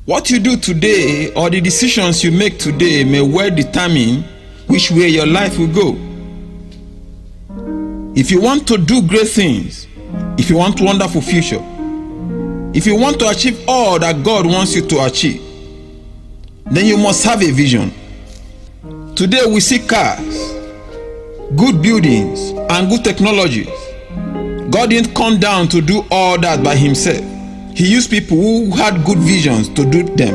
What you do today or the decisions you make today may well determine which way your life will go. If you want to do great things, if you want a wonderful future, if you want to achieve all that God wants you to achieve, then you must have a vision. Today we see cars, good buildings, and good technologies. God didn't come down to do all that by himself. He used people who had good visions to do them.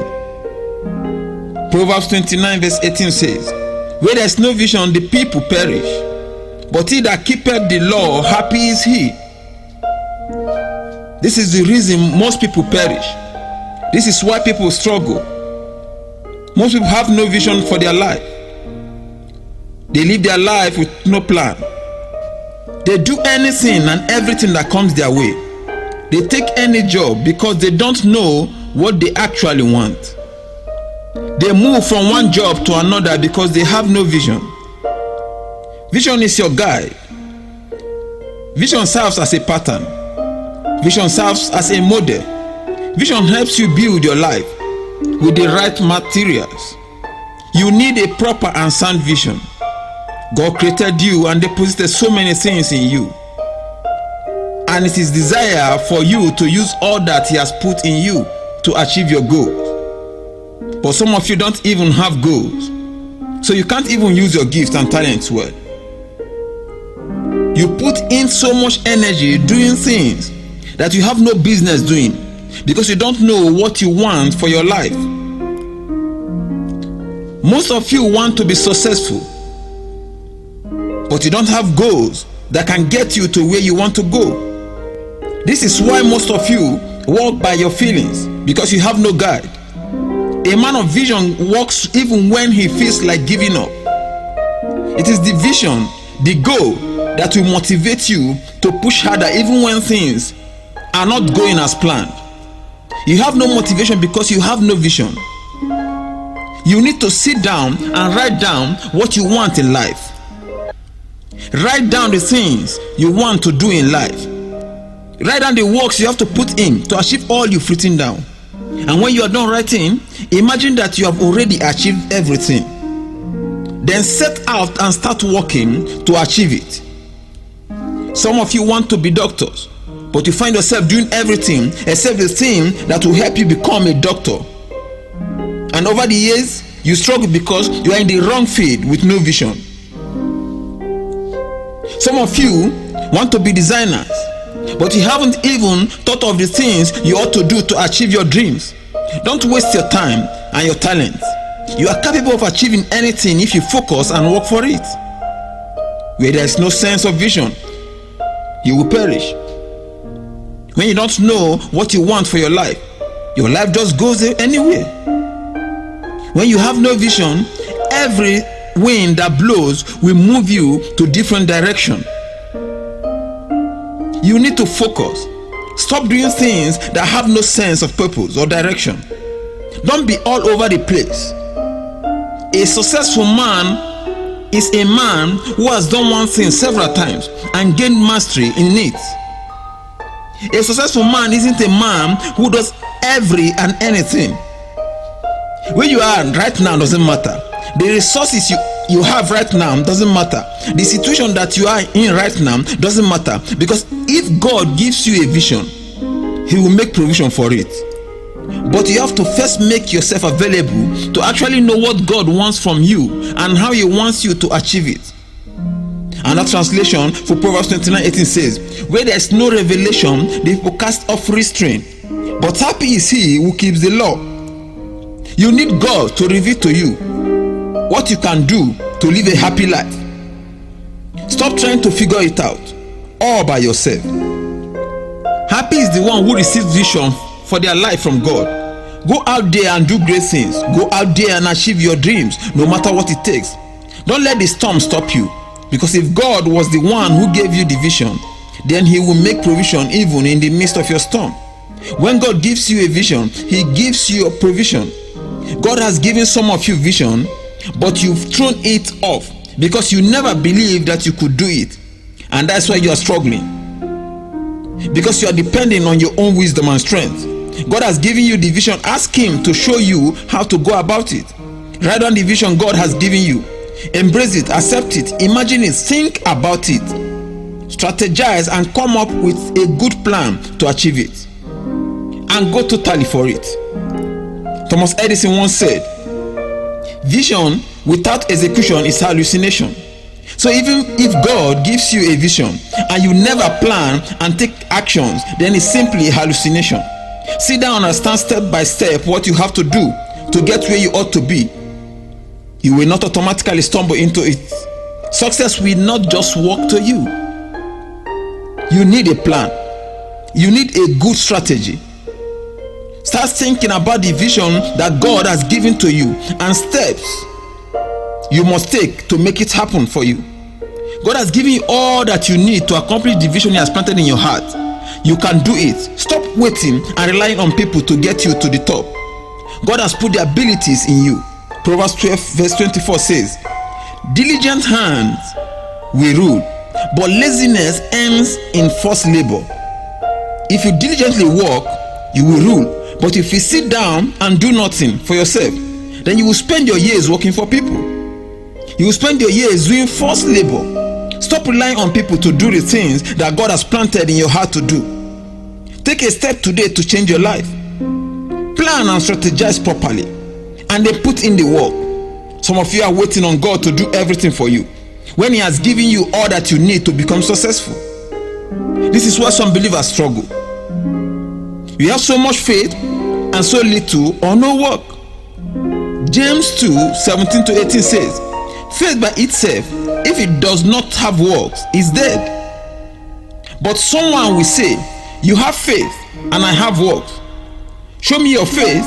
Proverbs 29 verse 18 says, "Where there is no vision, the people perish. But he that keepeth the law, happy is he." This is the reason most people perish. This is why people struggle. Most people have no vision for their life. They live their life with no plan. They do anything and everything that comes their way. They take any job because they don't know what they actually want. They move from one job to another because they have no vision. Vision is your guide. Vision serves as a pattern. Vision serves as a model. Vision helps you build your life with the right materials. You need a proper and sound vision. God created you and deposited so many things in you. And it is desire for you to use all that he has put in you to achieve your goals. But some of you don't even have goals, so you can't even use your gifts and talents well. You put in so much energy doing things that you have no business doing because you don't know what you want for your life. Most of you want to be successful, but you don't have goals that can get you to where you want to go. This is why most of you walk by your feelings, because you have no guide. A man of vision walks even when he feels like giving up. It is the vision, the goal, that will motivate you to push harder even when things are not going as planned. You have no motivation because you have no vision. You need to sit down and write down what you want in life. Write down the things you want to do in life. Write down the works you have to put in to achieve all you've written down. And when you are done writing, imagine that you have already achieved everything. Then set out and start working to achieve it. Some of you want to be doctors, but you find yourself doing everything except the thing that will help you become a doctor. And over the years, you struggle because you are in the wrong field with no vision. Some of you want to be designers, but you haven't even thought of the things you ought to do to achieve your dreams. Don't waste your time and your talent. You are capable of achieving anything if you focus and work for it. Where there is no sense of vision, you will perish. When you don't know what you want for your life just goes anywhere. When you have no vision, every wind that blows will move you to different direction. You need to focus. Stop doing things that have no sense of purpose or direction. Don't be all over the place. A successful man is a man who has done one thing several times and gained mastery in it. A successful man isn't a man who does every and anything. Where you are right now doesn't matter. The resources you have right now doesn't matter. The situation that you are in right now doesn't matter, because if God gives you a vision, he will make provision for it. But you have to first make yourself available to actually know what God wants from you and how he wants you to achieve it. And that translation for Proverbs 29:18 says, "Where there is no revelation, the people cast off restraint, but happy is he who keeps the law." You need God to reveal to you what you can do to live a happy life. Stop trying to figure it out all by yourself. Happy is the one who receives vision for their life from God. Go out there and do great things. Go out there and achieve your dreams, no matter what it takes. Don't let the storm stop you, because if God was the one who gave you the vision, then he will make provision even in the midst of your storm. When God gives you a vision, he gives you a provision. God has given some of you vision, but you've thrown it off because you never believed that you could do it, and that's why you are struggling, because you are depending on your own wisdom and strength God has given you the vision. Ask Him to show you how to go about it. Write down the vision God has given you. Embrace it, accept it, imagine it, think about it, strategize, and come up with a good plan to achieve it, and go totally for it. Thomas Edison once said, vision without execution is hallucination. So even if God gives you a vision and you never plan and take actions, then it's simply a hallucination. Sit down and understand step by step what you have to do to get where you ought to be. You will not automatically stumble into it. Success will not just walk to you. You need a plan. You need a good strategy. Start thinking about the vision that God has given to you and steps you must take to make it happen for you. God has given you all that you need to accomplish the vision He has planted in your heart. You can do it. Stop waiting and relying on people to get you to the top. God has put the abilities in you. Proverbs 12 verse 24 says, diligent hands will rule, but laziness ends in forced labor. If you diligently work, you will rule. But if you sit down and do nothing for yourself, then you will spend your years working for people. You will spend your years doing forced labor. Stop relying on people to do the things that God has planted in your heart to do. Take a step today to change your life. Plan and strategize properly, and then put in the work. Some of you are waiting on God to do everything for you, when He has given you all that you need to become successful. This is why some believers struggle. You have so much faith and so little or no work. James 2:17-18 says, faith by itself, if it does not have works, is dead. But someone will say, you have faith and I have works. Show me your faith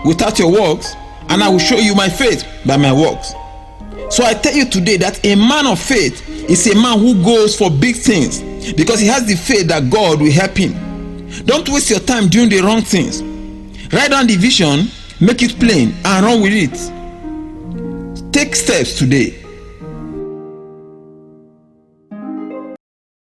without your works, and I will show you my faith by my works. So I tell you today that a man of faith is a man who goes for big things because he has the faith that God will help him. Don't waste your time doing the wrong things. Write down the vision, make it plain, and run with it. Take steps today.